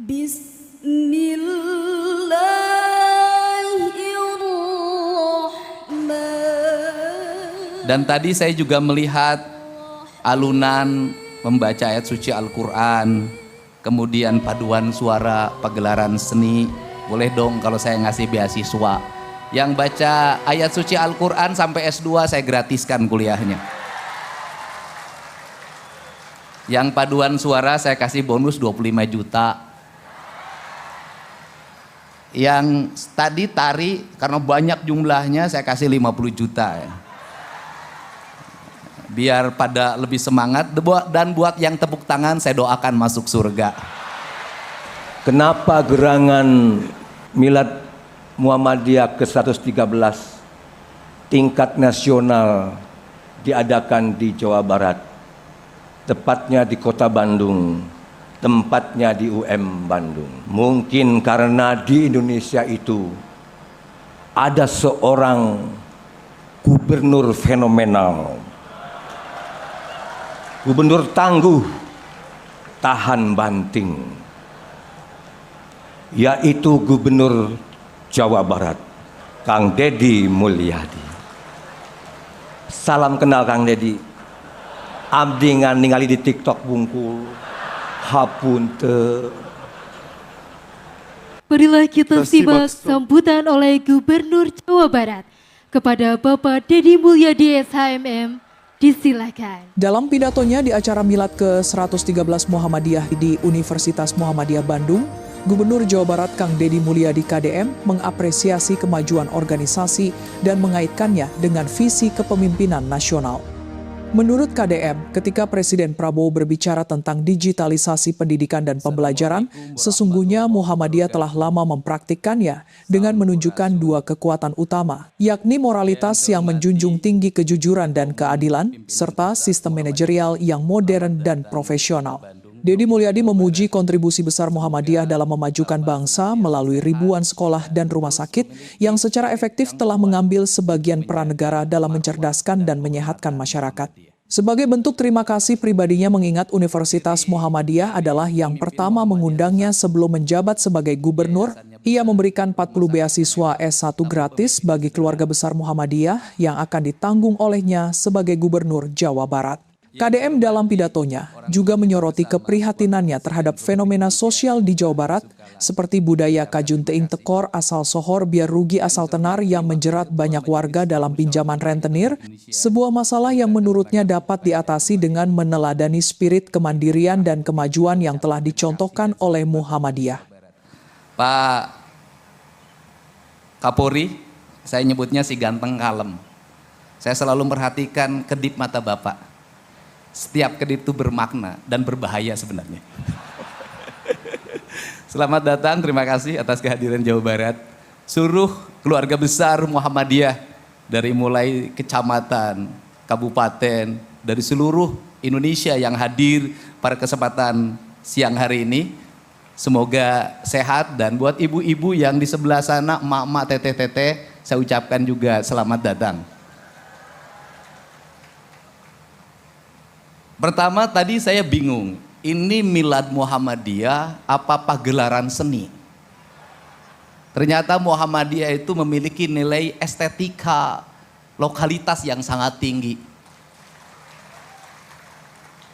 Bismillahirrahmanirrahim. Dan tadi saya juga melihat alunan membaca ayat suci Al-Quran, kemudian paduan suara pagelaran seni. Boleh dong kalau saya ngasih beasiswa. Yang baca ayat suci Al-Quran sampai S2 saya gratiskan kuliahnya. Yang paduan suara saya kasih bonus 25 juta. Yang tadi tari karena banyak jumlahnya saya kasih 50 juta ya. Biar pada lebih semangat, dan buat yang tepuk tangan saya doakan masuk surga. Kenapa gerangan Milad Muhammadiyah ke-113 tingkat nasional diadakan di Jawa Barat, tepatnya di Kota Bandung, tempatnya di UM Bandung? Mungkin karena di Indonesia itu ada seorang gubernur fenomenal, gubernur tangguh, tahan banting, yaitu Gubernur Jawa Barat, Kang Deddy Mulyadi. Salam kenal Kang Deddy. Abdi ningali di TikTok bungkul. Hapunte. Marilah kita simak sambutan oleh Gubernur Jawa Barat kepada Bapak Deddy Mulyadi SHMM. Disilakan. Dalam pidatonya di acara Milad ke-113 Muhammadiyah di Universitas Muhammadiyah Bandung, Gubernur Jawa Barat Kang Deddy Mulyadi KDM mengapresiasi kemajuan organisasi dan mengaitkannya dengan visi kepemimpinan nasional. Menurut KDM, ketika Presiden Prabowo berbicara tentang digitalisasi pendidikan dan pembelajaran, sesungguhnya Muhammadiyah telah lama mempraktikkannya dengan menunjukkan dua kekuatan utama, yakni moralitas yang menjunjung tinggi kejujuran dan keadilan, serta sistem manajerial yang modern dan profesional. Deddy Mulyadi memuji kontribusi besar Muhammadiyah dalam memajukan bangsa melalui ribuan sekolah dan rumah sakit yang secara efektif telah mengambil sebagian peran negara dalam mencerdaskan dan menyehatkan masyarakat. Sebagai bentuk terima kasih pribadinya mengingat Universitas Muhammadiyah adalah yang pertama mengundangnya sebelum menjabat sebagai gubernur, ia memberikan 40 beasiswa S1 gratis bagi keluarga besar Muhammadiyah yang akan ditanggung olehnya sebagai gubernur Jawa Barat. KDM dalam pidatonya juga menyoroti keprihatinannya terhadap fenomena sosial di Jawa Barat seperti budaya kajun teing tekor asal sohor biar rugi asal tenar yang menjerat banyak warga dalam pinjaman rentenir, sebuah masalah yang menurutnya dapat diatasi dengan meneladani spirit kemandirian dan kemajuan yang telah dicontohkan oleh Muhammadiyah. Pak Kapolri, saya nyebutnya si ganteng kalem. Saya selalu memperhatikan kedip mata Bapak. Setiap kedip itu bermakna dan berbahaya sebenarnya. Selamat datang, terima kasih atas kehadiran Jawa Barat. Seluruh keluarga besar Muhammadiyah dari mulai kecamatan, kabupaten, dari seluruh Indonesia yang hadir pada kesempatan siang hari ini. Semoga sehat, dan buat ibu-ibu yang di sebelah sana, emak-emak, teteh-teteh, saya ucapkan juga selamat datang. Pertama tadi saya bingung, ini Milad Muhammadiyah apa pagelaran seni? Ternyata Muhammadiyah itu memiliki nilai estetika lokalitas yang sangat tinggi.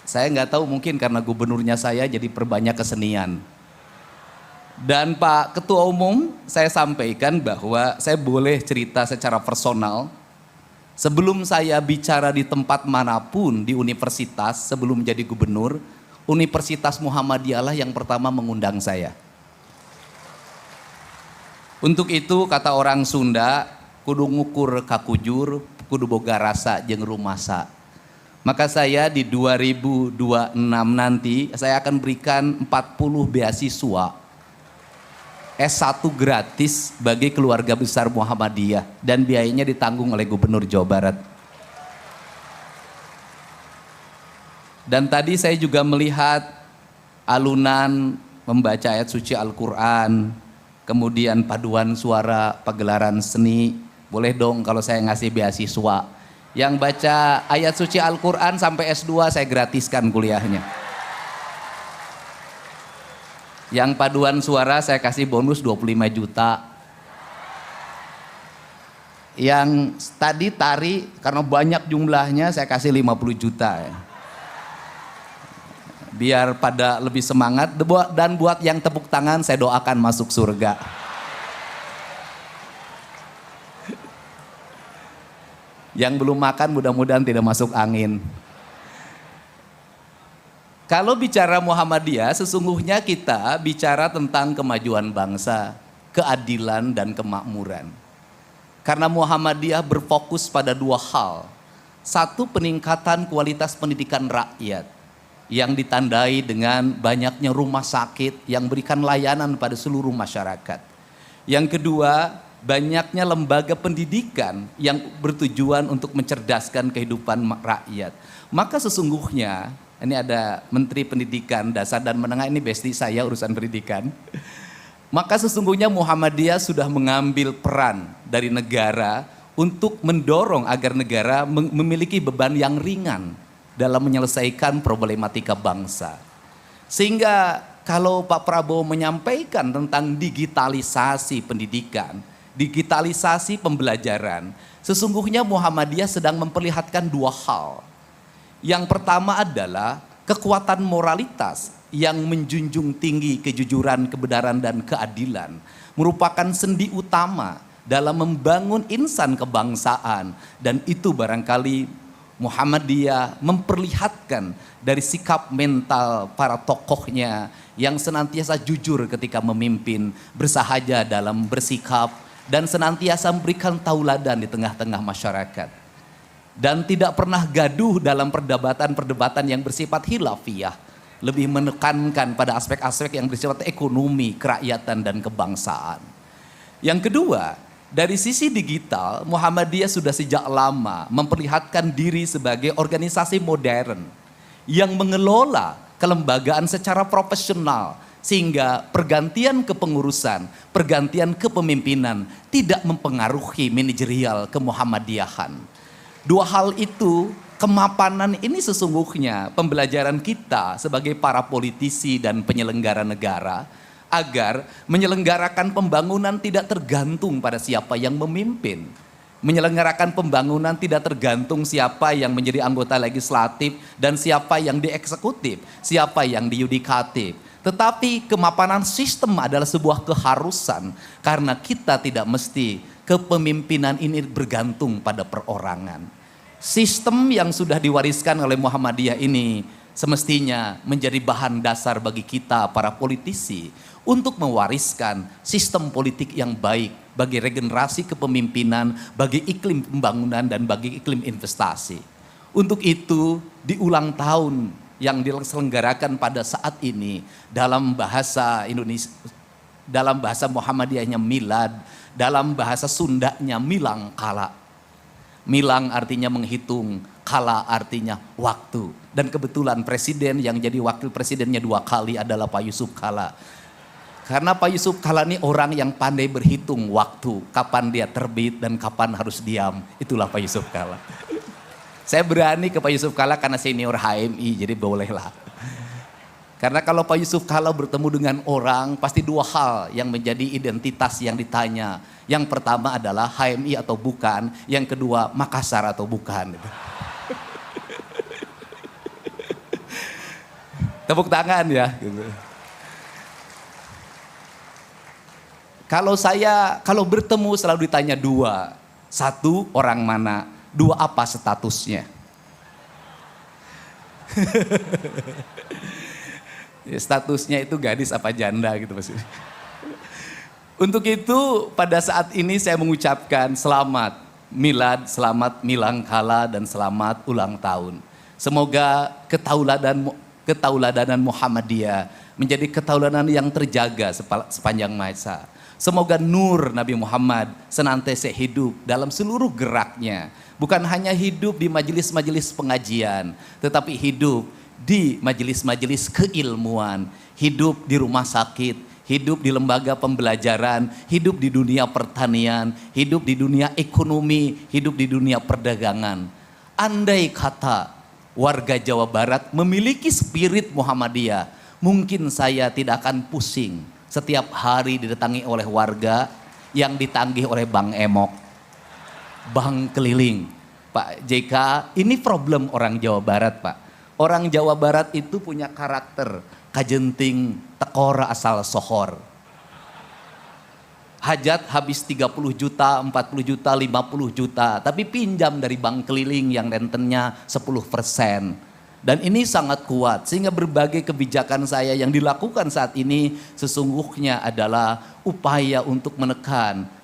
Saya nggak tahu, mungkin karena gubernurnya saya jadi perbanyak kesenian. Dan Pak Ketua Umum, saya sampaikan bahwa saya boleh cerita secara personal. Sebelum saya bicara di tempat manapun di universitas, sebelum menjadi gubernur, Universitas Muhammadiyah lah yang pertama mengundang saya. Untuk itu kata orang Sunda, kudu ngukur kakujur, kudu boga rasa jeung rumasa. Maka saya di 2026 nanti saya akan berikan 40 beasiswa S1 gratis bagi keluarga besar Muhammadiyah dan biayanya ditanggung oleh Gubernur Jawa Barat. Dan tadi saya juga melihat alunan membaca ayat suci Al-Quran, kemudian paduan suara pagelaran seni. Boleh dong kalau saya ngasih beasiswa. Yang baca ayat suci Al-Quran sampai S2 saya gratiskan kuliahnya. Yang paduan suara saya kasih bonus 25 juta. Yang tadi tari karena banyak jumlahnya saya kasih 50 juta ya. Biar pada lebih semangat, dan buat yang tepuk tangan saya doakan masuk surga. Yang belum makan mudah-mudahan tidak masuk angin. Kalau bicara Muhammadiyah, sesungguhnya kita bicara tentang kemajuan bangsa, keadilan dan kemakmuran. Karena Muhammadiyah berfokus pada dua hal. Satu, peningkatan kualitas pendidikan rakyat yang ditandai dengan banyaknya rumah sakit yang berikan layanan pada seluruh masyarakat. Yang kedua, banyaknya lembaga pendidikan yang bertujuan untuk mencerdaskan kehidupan rakyat. Maka sesungguhnya, ini ada Menteri Pendidikan Dasar dan Menengah, ini bestie saya urusan pendidikan. Maka sesungguhnya Muhammadiyah sudah mengambil peran dari negara untuk mendorong agar negara memiliki beban yang ringan dalam menyelesaikan problematika bangsa. Sehingga kalau Pak Prabowo menyampaikan tentang digitalisasi pendidikan, digitalisasi pembelajaran, sesungguhnya Muhammadiyah sedang memperlihatkan dua hal. Yang pertama adalah kekuatan moralitas yang menjunjung tinggi kejujuran, kebenaran, dan keadilan merupakan sendi utama dalam membangun insan kebangsaan, dan itu barangkali Muhammadiyah memperlihatkan dari sikap mental para tokohnya yang senantiasa jujur ketika memimpin, bersahaja dalam bersikap, dan senantiasa memberikan tauladan di tengah-tengah masyarakat. Dan tidak pernah gaduh dalam perdebatan-perdebatan yang bersifat khilafiyah, lebih menekankan pada aspek-aspek yang bersifat ekonomi, kerakyatan, dan kebangsaan. Yang kedua, dari sisi digital, Muhammadiyah sudah sejak lama memperlihatkan diri sebagai organisasi modern yang mengelola kelembagaan secara profesional, sehingga pergantian kepengurusan, pergantian kepemimpinan tidak mempengaruhi manajerial kemuhammadiyahan. Dua hal itu, kemapanan ini sesungguhnya pembelajaran kita sebagai para politisi dan penyelenggara negara agar menyelenggarakan pembangunan tidak tergantung pada siapa yang memimpin. Menyelenggarakan pembangunan tidak tergantung siapa yang menjadi anggota legislatif dan siapa yang dieksekutif, siapa yang diyudikatif. Tetapi kemapanan sistem adalah sebuah keharusan karena kita tidak mesti kepemimpinan ini bergantung pada perorangan. Sistem yang sudah diwariskan oleh Muhammadiyah ini semestinya menjadi bahan dasar bagi kita para politisi untuk mewariskan sistem politik yang baik bagi regenerasi kepemimpinan, bagi iklim pembangunan, dan bagi iklim investasi. Untuk itu, di ulang tahun yang diselenggarakan pada saat ini dalam bahasa Indonesia, dalam bahasa Muhammadiyahnya milad, dalam bahasa Sundanya milang kala. Milang artinya menghitung, kala artinya waktu. Dan kebetulan presiden yang jadi wakil presidennya 2 kali adalah Pak Yusuf Kalla. Karena Pak Yusuf Kalla ini orang yang pandai berhitung waktu, kapan dia terbit dan kapan harus diam. Itulah Pak Yusuf Kalla. Saya berani ke Pak Yusuf Kalla karena senior HMI, jadi bolehlah. Karena kalau Pak Yusuf Kalla bertemu dengan orang, pasti 2 hal yang menjadi identitas yang ditanya. Yang pertama adalah HMI atau bukan, yang kedua Makassar atau bukan. Tepuk tangan ya. Kalau bertemu selalu ditanya 2. 1, orang mana? 2, apa statusnya? Statusnya itu gadis apa janda gitu maksudnya. Untuk itu pada saat ini saya mengucapkan selamat milad, selamat milang kala, dan selamat ulang tahun. Semoga ketauladanan Muhammadiyah menjadi ketauladan yang terjaga sepanjang masa. Semoga nur Nabi Muhammad senantiasa hidup dalam seluruh geraknya. Bukan hanya hidup di majelis-majelis pengajian, tetapi hidup di majelis-majelis keilmuan, hidup di rumah sakit, hidup di lembaga pembelajaran, hidup di dunia pertanian, hidup di dunia ekonomi, hidup di dunia perdagangan. Andai kata warga Jawa Barat memiliki spirit Muhammadiyah, mungkin saya tidak akan pusing setiap hari didatangi oleh warga yang ditagih oleh Bang Emok, Bang Keliling. Pak JK, ini problem orang Jawa Barat, Pak. Orang Jawa Barat itu punya karakter kajenting tekor asal sohor. Hajat habis 30 juta, 40 juta, 50 juta. Tapi pinjam dari Bang Keliling yang rentennya 10%. Dan ini sangat kuat. Sehingga berbagai kebijakan saya yang dilakukan saat ini sesungguhnya adalah upaya untuk menekan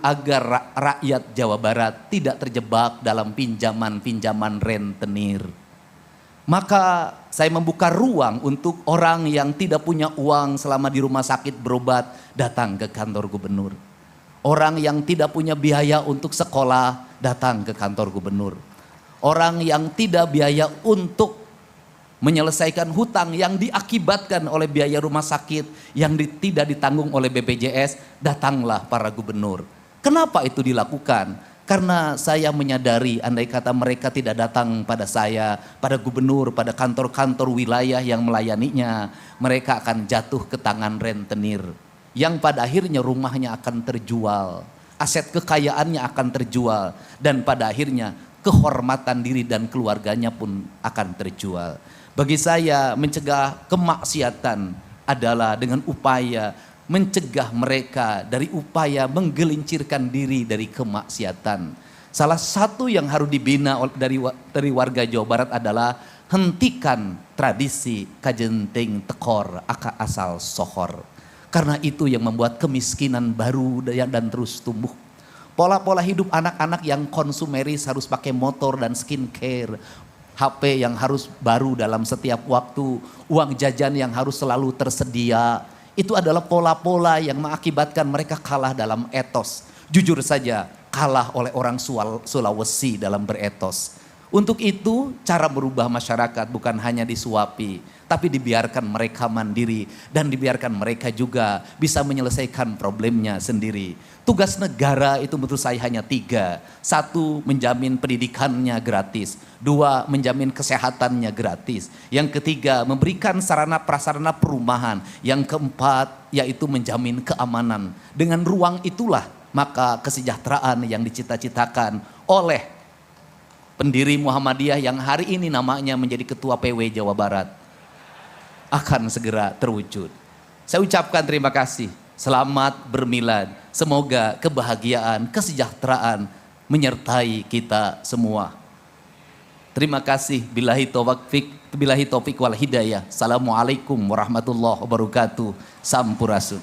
agar rakyat Jawa Barat tidak terjebak dalam pinjaman-pinjaman rentenir. Maka saya membuka ruang untuk orang yang tidak punya uang selama di rumah sakit berobat datang ke kantor gubernur. Orang yang tidak punya biaya untuk sekolah datang ke kantor gubernur. Orang yang tidak biaya untuk menyelesaikan hutang yang diakibatkan oleh biaya rumah sakit yang tidak ditanggung oleh BPJS, datanglah para gubernur. Kenapa itu dilakukan? Karena saya menyadari andai kata mereka tidak datang pada saya, pada gubernur, pada kantor-kantor wilayah yang melayaninya, mereka akan jatuh ke tangan rentenir. Yang pada akhirnya rumahnya akan terjual, aset kekayaannya akan terjual, dan pada akhirnya kehormatan diri dan keluarganya pun akan terjual. Bagi saya mencegah kemaksiatan adalah dengan upaya mencegah mereka dari upaya menggelincirkan diri dari kemaksiatan. Salah satu yang harus dibina dari warga Jawa Barat adalah hentikan tradisi kajenting tekor asal sohor. Karena itu yang membuat kemiskinan baru dan terus tumbuh. Pola-pola hidup anak-anak yang konsumeris harus pakai motor dan skincare. HP yang harus baru dalam setiap waktu. Uang jajan yang harus selalu tersedia. Itu adalah pola-pola yang mengakibatkan mereka kalah dalam etos. Jujur saja, kalah oleh orang Sulawesi dalam beretos. Untuk itu, cara merubah masyarakat bukan hanya disuapi, tapi dibiarkan mereka mandiri dan dibiarkan mereka juga bisa menyelesaikan problemnya sendiri. Tugas negara itu menurut saya hanya 3. 1, menjamin pendidikannya gratis. 2, menjamin kesehatannya gratis. Yang ketiga, memberikan sarana prasarana perumahan. Yang keempat, yaitu menjamin keamanan. Dengan ruang itulah maka kesejahteraan yang dicita-citakan oleh pendiri Muhammadiyah yang hari ini namanya menjadi Ketua PW Jawa Barat akan segera terwujud. Saya ucapkan terima kasih. Selamat bermilad. Semoga kebahagiaan, kesejahteraan menyertai kita semua. Terima kasih. Billahi taufik wal hidayah. Assalamualaikum warahmatullahi wabarakatuh. Sampurasun.